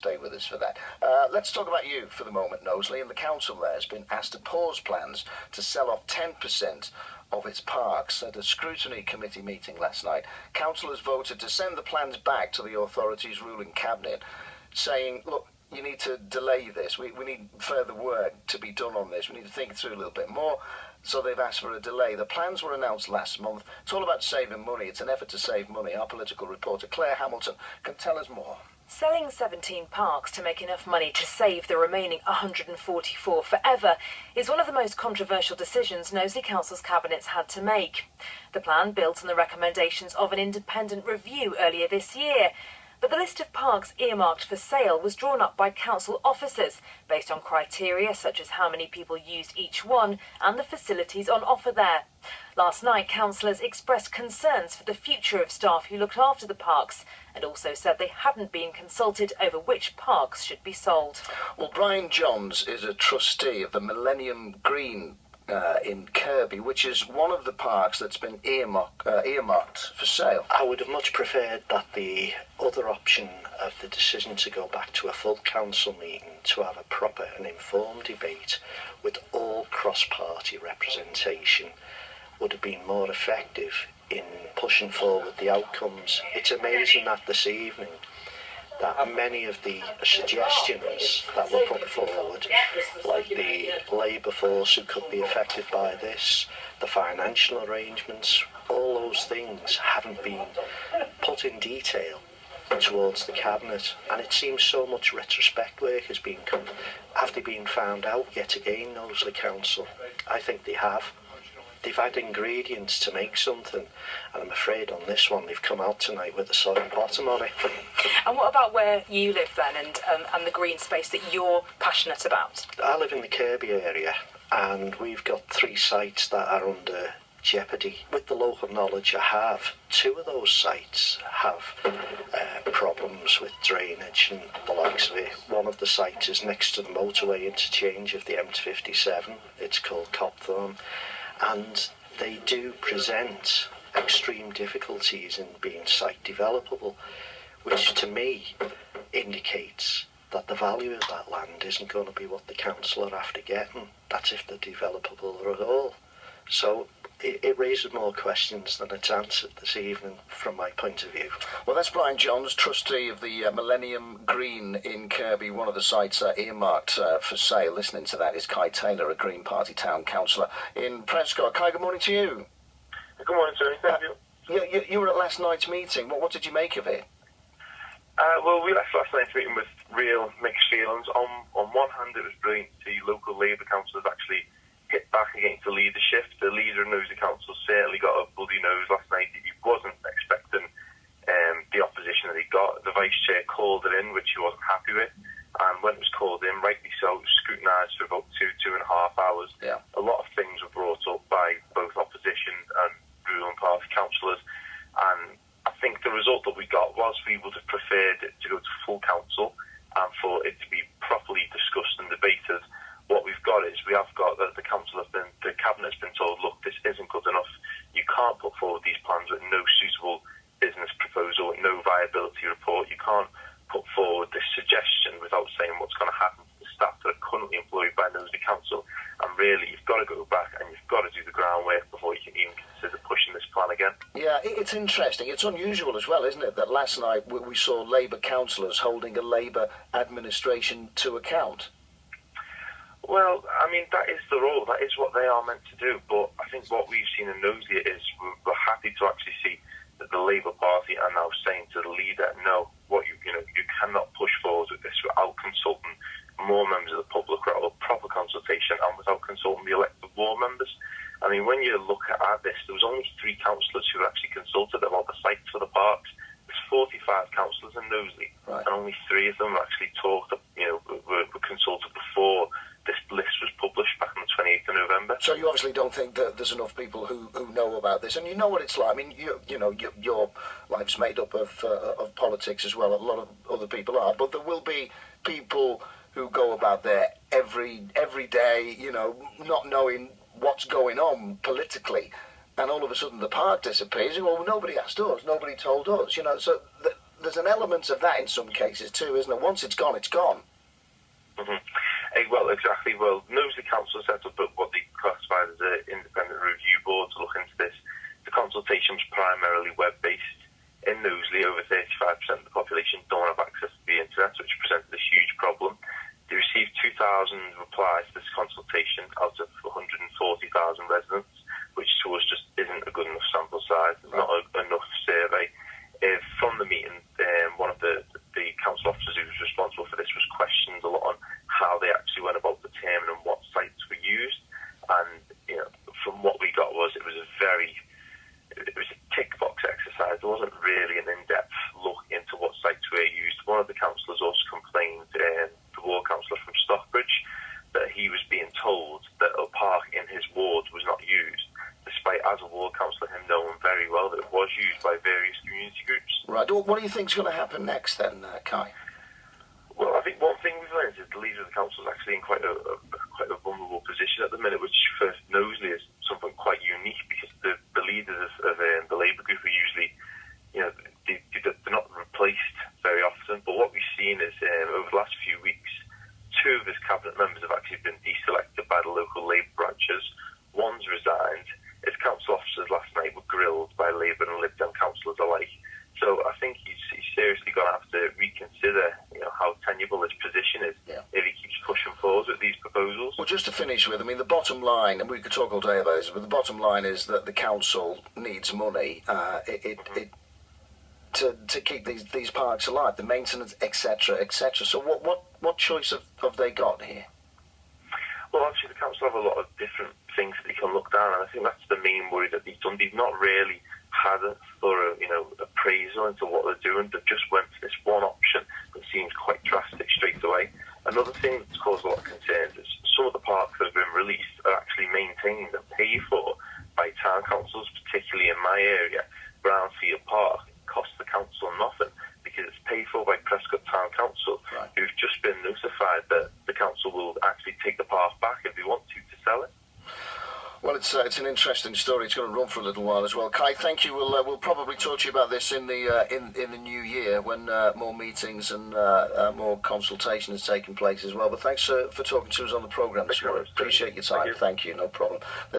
Stay with us for that. Let's talk about you for the moment, Knowsley. And the council there has been asked to pause plans to sell off 10% of its parks. At a Scrutiny committee meeting last night, councillors voted to send the plans back to the authority's ruling cabinet, saying, look, you need to delay this. We need further work to be done on this. We need to think it through a little bit more. So they've asked for a delay. The plans were announced last month. It's all about saving money. It's an effort to save money. Our political reporter, Claire Hamilton, can tell us more. Selling 17 parks to make enough money to save the remaining 144 forever is one of the most controversial decisions Knowsley Council's cabinet's had to make. The plan built on the recommendations of an independent review earlier this year. But the list of parks earmarked for sale was drawn up by council officers based on criteria such as how many people used each one and the facilities on offer there. Last night, councillors expressed concerns for the future of staff who looked after the parks and also said they hadn't been consulted over which parks should be sold. Well, Brian Johns is a trustee of the Millennium Green in Kirby, which is one of the parks that's been earmarked for sale. I would have much preferred that the other option of the decision to go back to a full council meeting to have a proper and informed debate with all cross-party representation would have been more effective in pushing forward the outcomes. It's amazing that this evening that many of the suggestions that were put forward, like the labour force who could be affected by this, the financial arrangements, all those things haven't been put in detail towards the cabinet, and it seems so much retrospect work has been have they been found out yet again, Knowsley Council? I think they have. They've had ingredients to make something, and I'm afraid on this one they've come out tonight with a sodden bottom on it. And what about where you live then, and the green space that you're passionate about? I live in the Kirby area, and we've got 3 sites that are under jeopardy. With the local knowledge I have, 2 of those sites have problems with drainage and the likes of it. One of the sites is next to the motorway interchange of the M57. It's called Copthorne. And they do present extreme difficulties in being site developable, which to me indicates that the value of that land isn't going to be what the council are after getting. That's if they're developable at all. So it raises more questions than it's answered this evening from my point of view. Well, that's Brian Johns, trustee of the Millennium Green in Kirby, one of the sites earmarked for sale. Listening to that is Kai Taylor, a Green Party town councillor in Prescott. Kai, good morning to you. Good morning, Tony. Thank you. You were at last night's meeting. What did you make of it? Well, we left last night's meeting with real mixed feelings. On one hand, it was brilliant to see local Labour councillors actually hit back against the leadership. The leader of Knowsley Council certainly got a bloody nose last night. He wasn't expecting the opposition that he got. The vice chair called it in, which he wasn't happy with, and when it was called in, rightly so, it was scrutinised for about 2.5 hours. Yeah. A lot of things were brought up by both opposition and ruling party councillors, and I think the result that we got was we would have preferred it to go to full council and for it to be properly discussed and debated. What we've got is the cabinet's been told, look, this isn't good enough. You can't put forward these plans with no suitable business proposal, with no viability report. You can't put forward this suggestion without saying what's going to happen to the staff that are currently employed by Knowsley Council. And really, you've got to go back and you've got to do the groundwork before you can even consider pushing this plan again. Yeah, it's interesting. It's unusual as well, isn't it, that last night we saw Labour councillors holding a Labour administration to account. Well, I mean, that is the role. That is what they are meant to do. But I think what we've seen in Knowsley is we're happy to actually see that the Labour Party are now saying to the leader, no, you cannot push forward with this without consulting more members of the public, without proper consultation, and without consulting the elected ward members. I mean, when you look at this, there was only 3 councillors who actually consulted about the sites for the parks. There's 45 councillors in Knowsley, right, and only 3 of them actually talked, were consulted before this list was published back on the 28th of November. So you obviously don't think that there's enough people who know about this, and you know what it's like. I mean, your life's made up of politics as well. A lot of other people are, but there will be people who go about there every day, not knowing what's going on politically, and all of a sudden the park disappears. Well, nobody asked us, nobody told us, so there's an element of that in some cases too, isn't there? Once it's gone, it's gone. Well, exactly. Well, Knowsley Council set up what they classified as an independent review board to look into this. The consultation was primarily web-based. In Knowsley, over 35% of the population don't have access to the internet, which presented a huge problem. They received 2,000 replies to this consultation out of 140,000 residents, which to us just isn't a good enough sample size. It's not enough survey. From the meeting, one of the council officers who was responsible for this was questioned a lot on how they actually went about determining what sites were used. And from what we got it was a tick box exercise. There wasn't really an in-depth look into what sites were used. One of the councillors also complained, the ward councillor from Stockbridge, that he was being told that a park in his ward was not used, despite, as a ward councillor, him knowing very well that it was used by various community groups. Right. What do you think's going to happen next then, Kai? Well, I think one thing we've learned is the leader of the council is actually in quite a vulnerable position at the minute, which for Knowsley is something quite unique, because the leaders of the Labour group are usually, they're not replaced very often. But what we've seen is over the last few weeks, 2 of his cabinet members have actually been deselected by the local Labour branches. One's resigned. His council officers last night were grilled by Labour and Lib Dem councillors alike. So I think he's seriously going to have to reconsider, how tenable his position is if he keeps pushing forward with these proposals. Well, just to finish with, the bottom line, and we could talk all day about this, but the bottom line is that the council needs money to keep these parks alive, the maintenance, etc., etc. So what choice have they got here? Well, actually, the council have a lot of different things that they can look down, and I think that's the main worry that they've done. They've not really had a thorough, appraisal into what they're doing. They've just went for this one option that seems quite drastic straight away. Another thing that's caused a lot of concerns is some of the parks that have been released are actually maintained and paid for by town councils, particularly in my area. Brownfield Park costs the council nothing because it's paid for by Prescott Town Council, who've just been notified that the council will actually take the park back if they want to sell it. Well, it's an interesting story. It's going to run for a little while as well. Kai, thank you. We'll probably talk to you about this in the new year when more meetings and more consultation has taken place as well. But thanks for talking to us on the programme this morning. Appreciate your time. Thank you. No problem.